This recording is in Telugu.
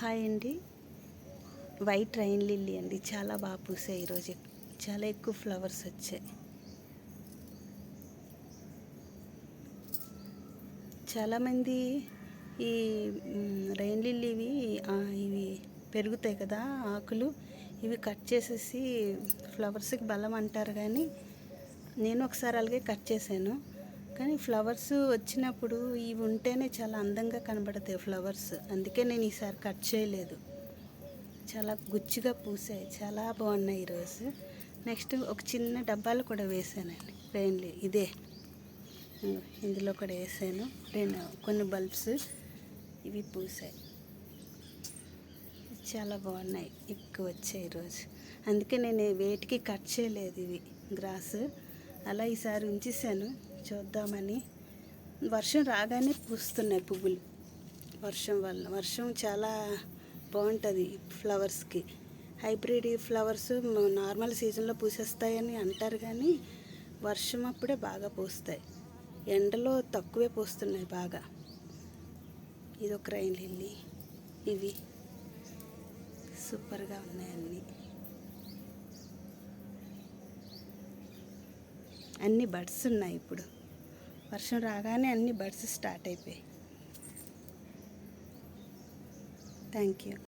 హాయ్ అండి. వైట్ రైన్ లిల్లీ అండి, చాలా బాగా పూసాయి ఈరోజు. చాలా ఎక్కువ ఫ్లవర్స్ వచ్చాయి. చాలామంది ఈ రైన్ లిల్లీవి ఇవి పెరుగుతాయి కదా ఆకులు, ఇవి కట్ చేసేసి ఫ్లవర్స్కి బలం అంటారు. కానీ నేను ఒకసారి అలాగే కట్ చేశాను. కానీ ఫ్లవర్స్ వచ్చినప్పుడు ఇవి ఉంటేనే చాలా అందంగా కనబడతాయి ఫ్లవర్స్. అందుకే నేను ఈసారి కట్ చేయలేదు. చాలా గుచ్చిగా పూసాయి, చాలా బాగున్నాయి ఈరోజు. నెక్స్ట్ ఒక చిన్న డబ్బాలు కూడా వేసానండి రెయిన్లీ. ఇదే ఇందులో కూడా వేసాను. కొన్ని బల్బ్స్ ఇవి పూసాయి, చాలా బాగున్నాయి, ఎక్కువ వచ్చాయి ఈరోజు. అందుకే నేను వేటికి కట్ చేయలేదు ఇవి గ్రాస్. అలా ఈసారి ఉంచేసాను చూద్దామని. వర్షం రాగానే పూస్తున్నాయి పువ్వులు. వర్షం చాలా బాగుంటుంది ఫ్లవర్స్కి. హైబ్రిడ్ ఫ్లవర్స్ నార్మల్ సీజన్లో పూసేస్తాయని అంటారు, కానీ వర్షం అప్పుడే బాగా పూస్తాయి. ఎండలో తక్కువే పూస్తున్నాయి బాగా. ఇది ఒక రైన్ లిల్లీ. ఇవి సూపర్గా ఉన్నాయి. అన్ని బడ్స్ ఉన్నాయి. ఇప్పుడు వర్షం రాగానే అన్ని బడ్స్ స్టార్ట్ అయిపోయాయి. Thank you.